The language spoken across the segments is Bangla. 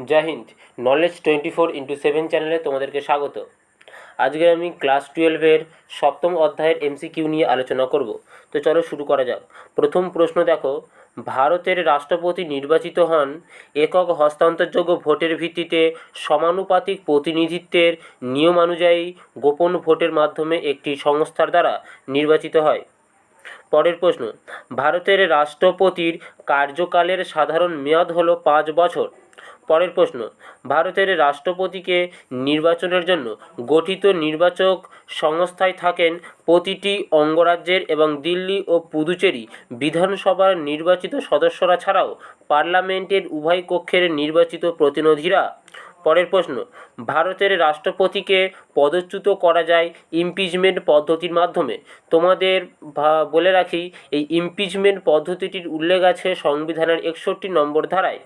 জয় হিন্দ। নলেজ 24x7 চ্যানেলে তোমাদেরকে স্বাগত। আজকে আমি ক্লাস 12-এর সপ্তম অধ্যায়ের এমসিকিউ নিয়ে আলোচনা করব। তো চলো শুরু করা যাক। প্রথম প্রশ্ন দেখো, ভারতের রাষ্ট্রপতি নির্বাচিত হন একক হস্তান্তরযোগ্য ভোটের ভিত্তিতে সমানুপাতিক প্রতিনিধিত্বের নিয়মানুযায়ী গোপন ভোটের মাধ্যমে একটি সংস্থার দ্বারা নির্বাচিত হয়। পরের প্রশ্ন, ভারতের রাষ্ট্রপতির কার্যকালের সাধারণ মেয়াদ হলো 5 বছর। পরের প্রশ্ন, ভারতের রাষ্ট্রপতিকে নির্বাচনের জন্য গঠিত নির্বাচক সংস্থায় থাকেন প্রতিটি অঙ্গরাজ্যের এবং দিল্লি ও পুদুচেরি বিধানসভার নির্বাচিত সদস্যরা ছাড়াও পার্লামেন্টের উভয় কক্ষের নির্বাচিত প্রতিনিধিরা। পরের প্রশ্ন, ভারতের রাষ্ট্রপতিকে পদচ্যুত করা যায় ইমপিচমেন্ট পদ্ধতির মাধ্যমে। তোমাদের বলে রাখি, এই ইমপিচমেন্ট পদ্ধতিটির উল্লেখ আছে সংবিধানের 61 নম্বর ধারায়।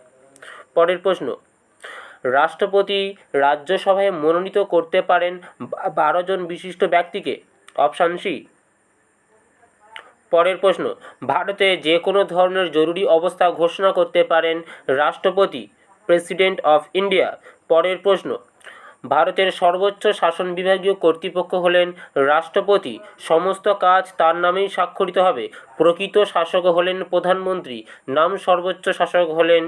পরের প্রশ্ন, রাষ্ট্রপতি রাজ্যসভায় মনোনীত করতে পারেন 12 জন বিশিষ্ট ব্যক্তিকে। Option C. পরের প্রশ্ন, ভারতে যে কোনো ধরনের জরুরি অবস্থা ঘোষণা করতে পারেন রাষ্ট্রপতি, প্রেসিডেন্ট অফ ইন্ডিয়া। পরের প্রশ্ন, ভারতের সর্বোচ্চ শাসন বিভাগীয় কর্তৃপক্ষ হলেন রাষ্ট্রপতি। সমস্ত কাজ তার নামেই স্বাক্ষরিত হবে। প্রকৃত শাসক হলেন প্রধানমন্ত্রী, নাম সর্বোচ্চ শাসক হলেন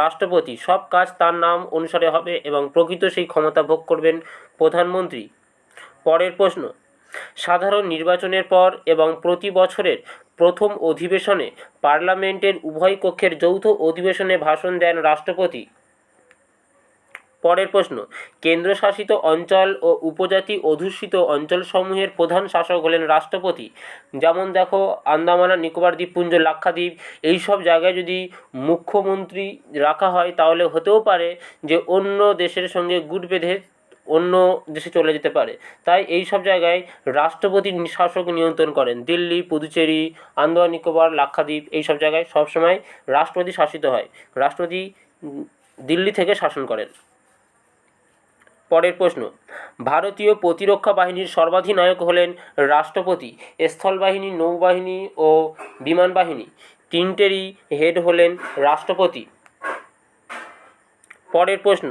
রাষ্ট্রপতি। সব কাজ তার নাম অনুসারে হবে এবং প্রকৃত সেই ক্ষমতা ভোগ করবেন প্রধানমন্ত্রী। পরের প্রশ্ন, সাধারণ নির্বাচনের পর এবং প্রতি বছরের প্রথম অধিবেশনে পার্লামেন্টের উভয় কক্ষের যৌথ অধিবেশনে ভাষণ দেন রাষ্ট্রপতি। পরের প্রশ্ন, কেন্দ্রশাসিত অঞ্চল ও উপজাতি অধ্যুষিত অঞ্চলসমূহের প্রধান শাসক হলেন রাষ্ট্রপতি। যেমন দেখো, আন্দামান আর নিকোবর দ্বীপপুঞ্জ, লাক্ষাদ্বীপ, এই সব জায়গায় যদি মুখ্যমন্ত্রী রাখা হয় তাহলে হতেও পারে যে অন্য দেশের সঙ্গে গুট বেঁধে অন্য দেশে চলে যেতে পারে। তাই এই সব জায়গায় রাষ্ট্রপতি শাসক নিয়ন্ত্রণ করেন। দিল্লি, পুদুচেরি, আন্দামান নিকোবর, লাক্ষাদ্বীপ, এই সব জায়গায় সবসময় রাষ্ট্রপতি শাসিত হয়। রাষ্ট্রপতি দিল্লি থেকে শাসন করেন। পরের প্রশ্ন, ভারতীয় প্রতিরক্ষা বাহিনীর সর্বাধিনায়ক হলেন রাষ্ট্রপতি। স্থলবাহিনী, নৌবাহিনী ও বিমান বাহিনী তিনটেরই হেড হলেন রাষ্ট্রপতি। পরের প্রশ্ন,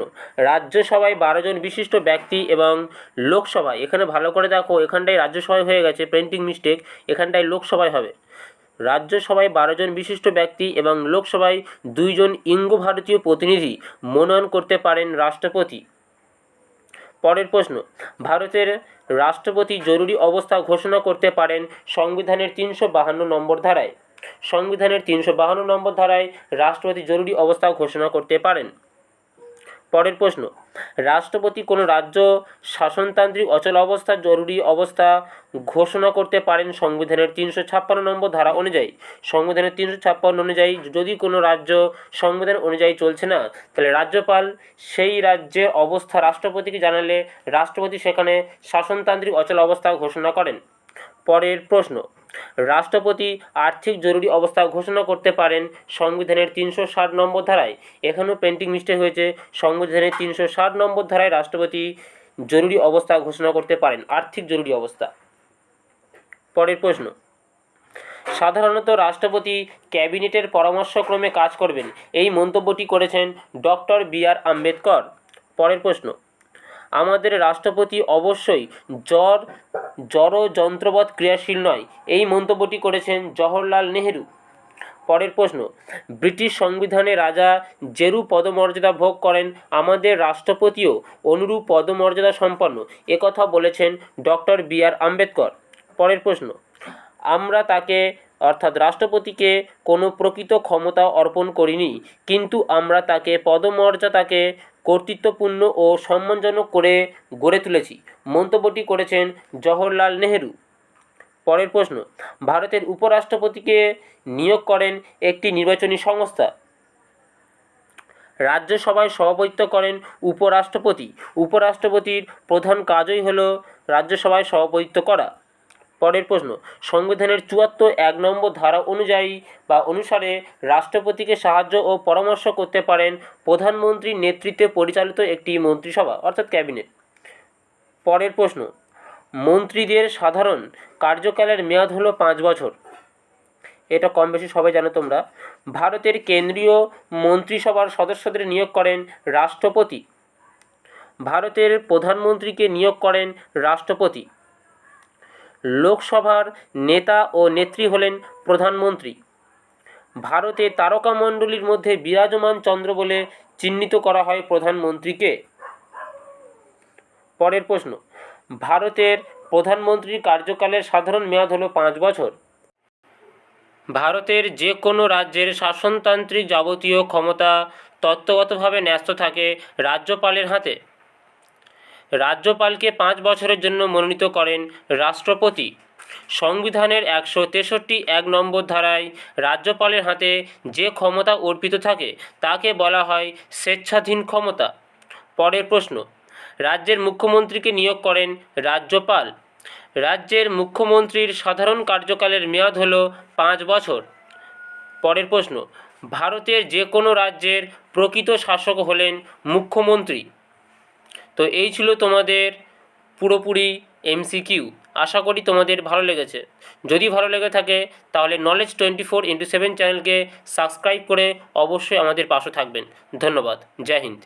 রাজ্যসভায় 12 জন বিশিষ্ট ব্যক্তি এবং লোকসভায়, এখানে ভালো করে দেখো, এখানটায় রাজ্যসভায় হয়ে গেছে, প্রিন্টিং মিস্টেক, এখানটায় লোকসভায় হবে। রাজ্যসভায় 12 জন বিশিষ্ট ব্যক্তি এবং লোকসভায় 2 জন ইঙ্গ ভারতীয় প্রতিনিধি মনোনয়ন করতে পারেন রাষ্ট্রপতি। পরের প্রশ্ন, ভারতের রাষ্ট্রপতি জরুরি অবস্থা ঘোষণা করতে পারেন সংবিধানের 352 নম্বর ধারায়। সংবিধানের 352 নম্বর ধারায় রাষ্ট্রপতি জরুরি অবস্থা ঘোষণা করতে পারেন। পরের প্রশ্ন, রাষ্ট্রপতি কোনো রাজ্য শাসনতান্ত্রিক অচলাবস্থার জরুরি অবস্থা ঘোষণা করতে পারেন সংবিধানের 356 নম্বর ধারা অনুযায়ী। সংবিধানের 356 অনুযায়ী যদি কোনো রাজ্য সংবিধান অনুযায়ী চলছে না, তাহলে রাজ্যপাল সেই রাজ্যের অবস্থা রাষ্ট্রপতিকে জানালে রাষ্ট্রপতি সেখানে শাসনতান্ত্রিক অচলাবস্থা ঘোষণা করেন। পরের প্রশ্ন, রাষ্ট্রপতি আর্থিক জরুরি অবস্থা ঘোষণা করতে পারেন সংবিধানের 360 নম্বর ধারায়। এখানেও পেন্টিং মিস্টেক হয়েছে, সংবিধানের 360 নম্বর ধারায় রাষ্ট্রপতি জরুরি অবস্থা ঘোষণা করতে পারেন, আর্থিক জরুরি অবস্থা। পরের প্রশ্ন, সাধারণত রাষ্ট্রপতি ক্যাবিনেটের পরামর্শক্রমে কাজ করবেন, এই মন্তব্যটি করেছেন ডক্টর বি.আর. আম্বেদকর। পরের প্রশ্ন, আমাদের রাষ্ট্রপতি অবশ্যই জড় যন্ত্রবৎ ক্রিয়াশীল নয়, এই মন্তব্যটি করেছেন জওহরলাল নেহেরু। পরের প্রশ্ন, ব্রিটিশ সংবিধানে রাজা যেরূপ পদমর্যাদা ভোগ করেন আমাদের রাষ্ট্রপতিও অনুরূপ পদমর্যাদা সম্পন্ন, একথা বলেছেন ডক্টর বি.আর. আম্বেদকর। পরের প্রশ্ন, আমরা তাকে অর্থাৎ রাষ্ট্রপতিকে কোনো প্রকৃত ক্ষমতা অর্পণ করিনি, কিন্তু আমরা তাকে পদমর্যাদাকে কর্তৃত্বপূর্ণ ও সম্মানজনক করে গড়ে তুলেছি, মন্তব্যটি করেছেন জওহরলাল নেহেরু। পরের প্রশ্ন, ভারতের উপরাষ্ট্রপতিকে নিয়োগ করেন একটি নির্বাচনী সংস্থা। রাজ্যসভায় সভাপতিত্ব করেন উপরাষ্ট্রপতি। উপরাষ্ট্রপতির প্রধান কাজই হল রাজ্যসভায় সভাপতিত্ব করা। পরের প্রশ্ন, সংবিধানের 74(1) নম্বর ধারা অনুযায়ী বা অনুসারে রাষ্ট্রপতিকে সাহায্য ও পরামর্শ করতে পারেন প্রধানমন্ত্রীর নেতৃত্বে পরিচালিত একটি মন্ত্রিসভা অর্থাৎ ক্যাবিনেট। পরের প্রশ্ন, মন্ত্রীদের সাধারণ কার্যকালের মেয়াদ হলো 5 বছর। এটা কম বেশি সবাই জানো তোমরা। ভারতের কেন্দ্রীয় মন্ত্রিসভার সদস্যদের নিয়োগ করেন রাষ্ট্রপতি। ভারতের প্রধানমন্ত্রীকে নিয়োগ করেন রাষ্ট্রপতি। লোকসভার নেতা ও নেত্রী হলেন প্রধানমন্ত্রী। ভারতে তারকামণ্ডলীর মধ্যে বিরাজমান চন্দ্র বলে চিহ্নিত করা হয় প্রধানমন্ত্রীকে। পরের প্রশ্ন, ভারতের প্রধানমন্ত্রীর কার্যকালের সাধারণ মেয়াদ হলো 5 বছর। ভারতের যে কোনো রাজ্যের শাসনতান্ত্রিক যাবতীয় ক্ষমতা তত্ত্বগতভাবে ন্যস্ত থাকে রাজ্যপালের হাতে। রাজ্যপালকে 5 বছরের জন্য মনোনীত করেন রাষ্ট্রপতি। সংবিধানের 163 নম্বর ধারায় রাজ্যপালের হাতে যে ক্ষমতা অর্পিত থাকে তাকে বলা হয় স্বেচ্ছাধীন ক্ষমতা। পরের প্রশ্ন, রাজ্যের মুখ্যমন্ত্রীকে নিয়োগ করেন রাজ্যপাল। রাজ্যের মুখ্যমন্ত্রীর সাধারণ কার্যকালের মেয়াদ হল 5 বছর। পরের প্রশ্ন, ভারতের যে কোনো রাজ্যের প্রকৃত শাসক হলেন মুখ্যমন্ত্রী। তো এই ছিল তোমাদের পুরোপুরি MCQ। আশা করি তোমাদের ভালো লেগেছে। যদি ভালো লেগে থাকে তাহলে নলেজ 24x7 চ্যানেলকে সাবস্ক্রাইব করে অবশ্যই আমাদের পাশে থাকবেন। ধন্যবাদ। জয় হিন্দ।